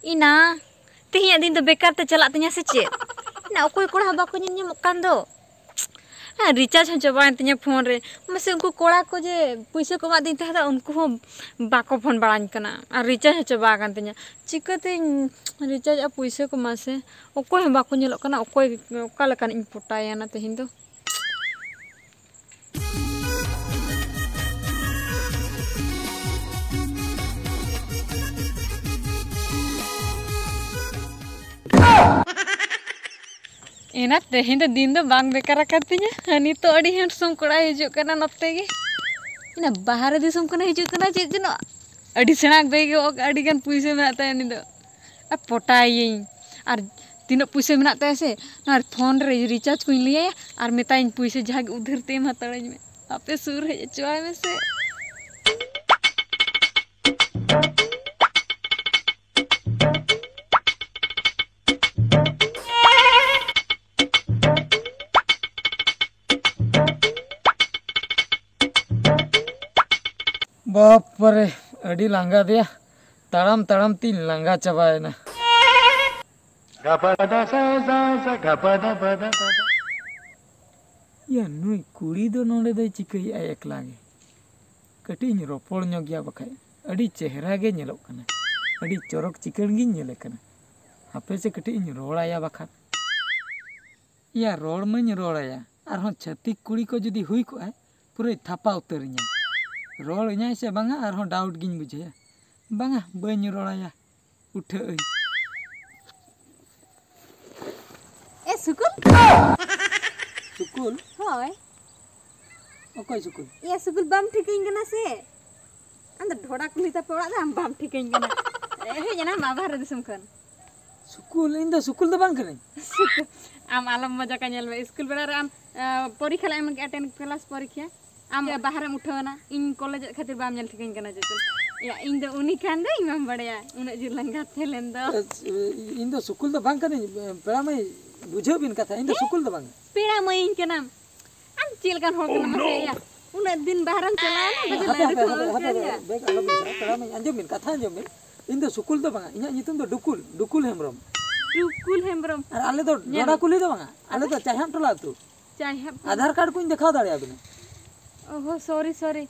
Ina, tihinya din do bekar te chalak tinya se chet. Ina okoy kora bako nyamuk kan do. Recharge हो चबाएं तिnya phone रे मसे उनको कोड़ा को जे पैसा को दिन था उनको हो बाको फोन बड़ान कना और रिचार्ज हो चबा कान तिnya चिकते रिचार्ज आ पैसा को मासे ओकोय बाको नेलो कना ओकोय ओका लकान इन पटाया ना तेहिन दो एना तेहिन तो दिन दो बांग बेकार करतिnya हनी तो अड़ी हैंडसम कोड़ा हिजु कना नते गे इना बाहर दिसम कना हिजु कना चे जनो अड़ी सेना बेगे अड़ी गन पैसे मेनाता हनी दो आ पटाई और तीनो पैसे मेनाता से ना फोन रे रिचार्ज को लिया और मेताइन पैसे जहाग उधर तेम हतड़ኝ में आपे सुर हे चुआ में से बाप रे अड़ी लांगा दिया तड़म तड़म तीन लांगा चबाए ना या नुई कुड़ी दो नोड़े दे चिकई एक लागे कटिंग रोपड़ ᱧᱚᱜ गया बखाय अड़ी चेहरा गे नेलोक कना अड़ी चोरक चिकन गी नेले कना हापे से कटिंग रोड़ाया बखा या रोड़ में रोड़ाया और हों छतिक कुड़ी को जदी हुई को है पूरे थापा उतरिया रोल इन्याय से बांगा और हों डाउट गिन बुझे बांगा बनी रोड़ाया उठे ए सुकुल सुकुल होय ओकोय सुकुल या सुकुल बम ठिकइन कना से अंदर ढोड़ा कुली ता पोड़ा दाम बम ठिकइन कना हे जना माबार दिसम खन सुकुल इन द सुकुल द बांग करे आम आलम मजा का नेल में स्कूल बेड़ा रे आम परीक्षा ला एम अटेंड क्लास परीक्षा आम बाहर में उठावना इन कॉलेज खातिर बाम नेल ठिकइन कना जतन या इन द उनी खान दे इमाम बड़या उन जी लंगा थेलेन द इन द सुकुल द बांग करे पेड़ा में बुझो बिन कथा इन द सुकुल द बांग पेड़ा मइन के नाम आम चेल कान हो कना मसे या उन दिन बाहरन चला ना पेड़ा में अंजम बिन कथा अंजम बिन इन द सुकुल द बांग इना नितुम द डुकुल डुकुल हेमरम डुकुल हेमरम और आले दो डोडा कुली द बांग आले दो चाहम टला तू चाहे आधार कार्ड को दिखा दाड़िया बिन ओहो सॉरी सॉरी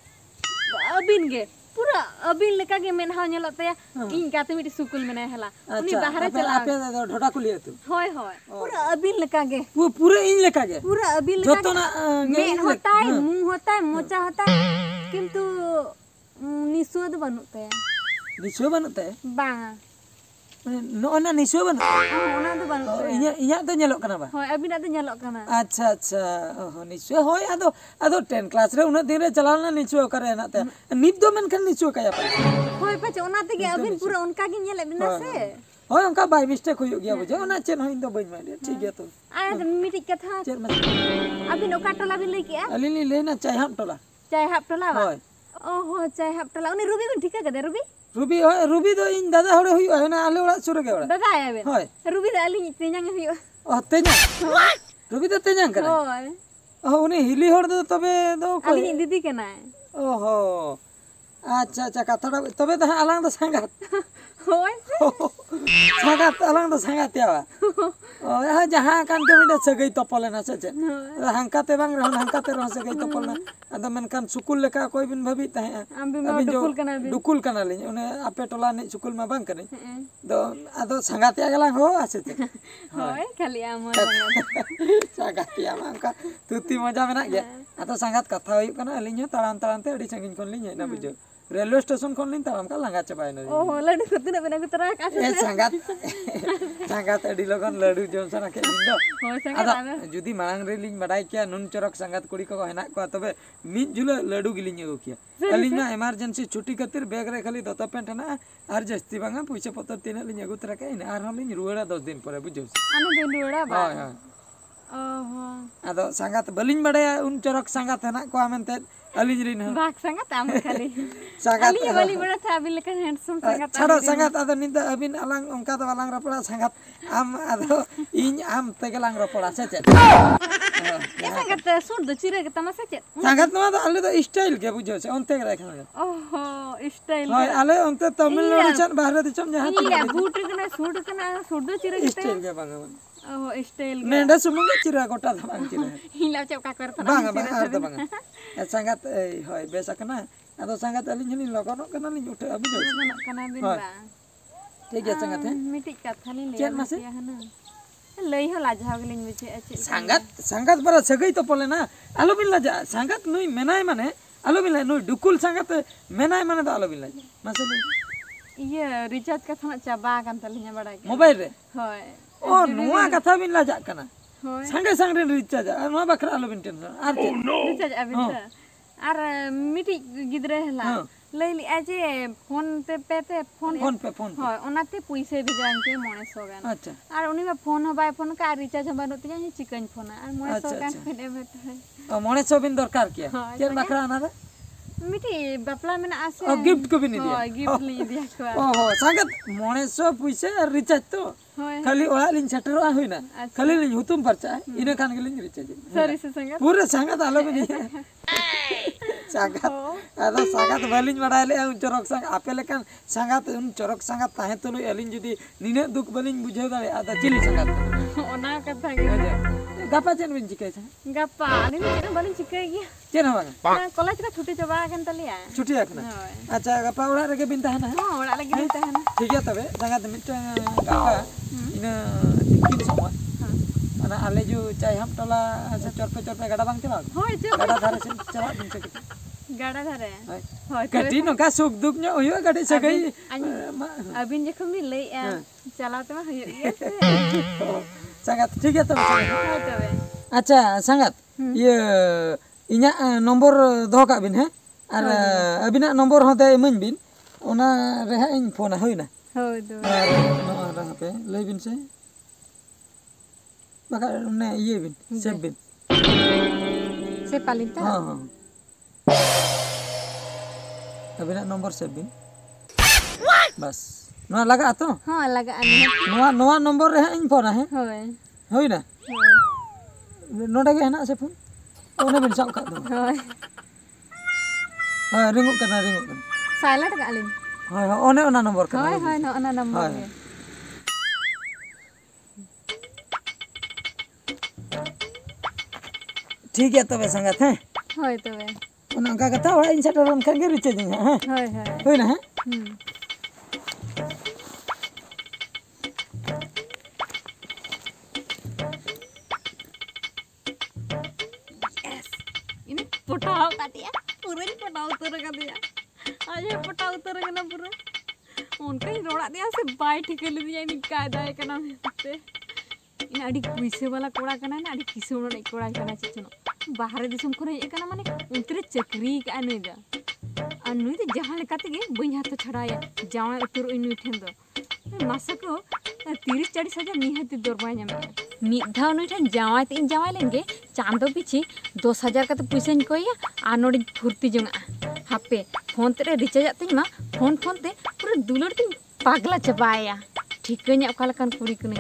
अबिन गे पूरा अबिन लेका गे मेनहा नेलत या इन काते मिटी सुकुल मेना हला उनी बाहर चला आपे ढोडा कुली तू होय होय पूरा अबिन लेका गे पूरे इन लेका गे पूरा अबिन लेका जतो ना में होता है मुंह होता है मोचा होता है किंतु निसो द बनुते निसो बनते बांगा नो ना निसो बन ओना दो बनुते इया तो नेलोक कना बा होय अबिन दो नेलोक कना अच्छा अच्छा ओहो निसो होय आदो 10 क्लास रे उना दिन रे चलालना निसो करे ना ते निप दो मन खन निसो काया पर होय पछ ओना ते गे अबिन पूरा उनका गे नेले बिना से होय उनका बाय मिस्टेक होय गया बुझे ओना चेन होय दो बइन मारे ठीक है तो आ मिटी कथा चेर मत अबिन ओका टोला बिन ले के अलिली लेना चाय हम टोला चाय हाप टोला बा होय ओहो चाय हाप टोला उनी रूबी बिन ठीक कदे रूबी रूबी होय रूबी दो इन दादा होड़े हुई है ना आले ओड़ा सुर गे ओड़ा दादा आया बे होय रूबी द अली तेजांग हुई ओ तेजा रूबी तो तेजा करे होय ओ उनी हिली होड़ दो तबे दो को अली दीदी केना ओहो अच्छा अच्छा कथड़ा तबे तो आलांग दो संगात होय संगात आलांग दो संगात यावा ओ यहा जहां कान के मिडे सगई तपले ना से हांकाते बांग रहन हांकाते रह सगई तपलना अद मन कान सुकुल लेका कोई बिन भभी तहे हम भी डुकुल कना ले उने आपे टोला ने सुकुल में बांग करे दो आदो संगाते आगलांग हो आसे होय खाली आम संगाते आम का तुती मजा मेना गया आतो संगात कथा होय कना अलिញताराम ताराम ते अडी संगिन कोन लिញना बुझो रेलवे स्टेशन कोन लिन ताराम का लांगा चबाय ना ओहो लड्डू खुद बिना को तरह का ए संगात अडी लगन लड्डू जोनसन के दिन दो होय संगात जुदी मांग रे लिñ बडाय किया नुन चरक संगात कुड़ी को हेना को तबे मिन जुले लड्डू गिलिñ गो किया अलिñ ना इमरजेंसी छुट्टी कतिर बैग रे खाली दोता पेंट ना आर जस्ती बांगा पैसा पतर तीन लिñ अगु तरह के आर हम लिñ रुवाड़ा 10 दिन परे बुझो आनो दिन रुवाड़ा बा हां हां ओहो आदो संगात बलिñ बडाय उन चरक संगात हेना को आमेनते अलिñ रिन बाग संगात आम खाली संगात अली वाली बड़ा था अभी लेकिन हैंडसम संगात छाड़ो संगात आदो निद अबिन अलांग उनका तो अलांग रपड़ा संगात आम आदो इñ आम तेगलांग रपड़ा से ऐसा करते सूट दो चिरे के तमाशा चेत संगत नवा तो आले तो स्टाइल के बुझो से ओनते के राखा ओहो स्टाइल हाय आले ओनते तमिलनाडु चन बाहर दिसम जहां इला बूट कना सूट दो चिरे के स्टाइल के बांगा ओहो स्टाइल नेंडा सुमुंग चिरा गोटा तो बांग चिरा हिला चपका करता बांगा बांगा आर तो बांगा संगत हाय बेसा कना अदो संगत अलिन हनी लगनो कना लिन उठे अबि जो लगनो कना बिन बा ठीक है संगत है मिटी कथा ली ले चेन मासे लई हो लाजाव गलिन बुझे अछि संगत पर सगई तो पले ना आलो बिन लाजा संगत नुई मेनाय माने आलो बिन नुई डुकुल संगत मेनाय माने तो आलो बिन लाजा मासे ये रिचार्ज कथा चाबा कान तलिnya बडा मोबाइल रे होय ओ नुआ कथा बिन लाजा कना होय संगे संगे रिचार्ज नुआ बखरा आलो बिन टेंशन आर रिचार्ज अबिन आर मिटी गिदरे हला लैली आजे फोन पे फोन होय ओनाते पैसे भेजान के मोने सोगान अच्छा आर उनी में फोन हो बाय फोन का रिचार्ज हम बानो तिया चिकन फोन आर मोने सोगान फेने भेट है मोने सो बिन दरकार किया चेर बखरा आना रे मिटी बापला में आसे और गिफ्ट को भी नहीं दिया होय गिफ्ट ले दिया को ओहो संगत मोने सो पैसे और रिचार्ज तो खाली ओला लिन सेटरो होइना खाली लिन हुतुम परचा इने खान के लिन रिचार्ज सॉरी से संगत पूरे संगत आलो बिन संगत आदा संगत बालिन बडाले उन चरक संग आपे लेकन संगत उन चरक संगत ताहे तो एलिन जदी निने दुख बालिन बुझे दाले आदा चिली संगत ओना कथा गे गपा चेन बिन चिकै छ गप्पा नि चेन बालिन चिकै गे चेन हवा कॉलेज का छुट्टी चबा कन तलिया छुट्टी आकना अच्छा गपा उड़ा रे के बिन ताहना हां उड़ा लगे बिन ताहना ठीक है तबे संगत मिटा गपा इना किन समय ana ale ju cai ham tola se Charpe गडा बांग चला होय जो गडा धारे से चला दिन से गाड़ा धरे होय कटी नो का सुख दुख न्यो होय गाडी सगई अबिन जखम नि लई चलाते में होय संगत ठीक है तबे अच्छा संगत ये इnya नंबर दोह का बिन है और अबिना नंबर होते मन बिन ओना रेहा इन फोन होइना होय दो रहा पे ले बिन से बका ने ये बिन सेब बिन से पालिता हां अबिना नंबर सेब बिन बस नवा लगा तो हां लगा अनि नवा नंबर रे इन फोन है होय होइना नोडे के ना से फोन ओने बिन सब का दो होय हां रिंगो करना साइलेंट का लिन हां ओने ओना नंबर का होय ना ओना नंबर है ठीक है तबे संगत है होय तबे ओना का कथा ओड़ा इन सेटर रन कर के रिचार्ज है होय होइना है ini पटाव का दिया पूरा ही पटाव उतर का दिया आज ये पटाव उतर का ना पूरा उनका ही रोड़ा दिया से बाय ठीक ले दिया इन कायदा है का नाम है इन अड़ी पैसे वाला कोड़ा करना ना अड़ी किसे वाला नहीं कोड़ा करना चाहिए बाहर दिसम को नहीं करना माने उनतरे चक्री का नहीं दा अनुई तो जहां लेकाते गे बई हाथ छड़ाया जावा उतर इनु ठेन दो मासको 30-40 हजार निहती दरबाय नामे मिधा नुई ठन जावा तीन जावा लेंगे चांदो पीछे 10,000 का तो पैसा इन कोया आ नोडी फुर्ती जंगा हापे फोन ते रिचार्ज आते मा फोन ते पूरा दुलर तीन पागला चबाया ठीक न्या ओका लकान पूरी कने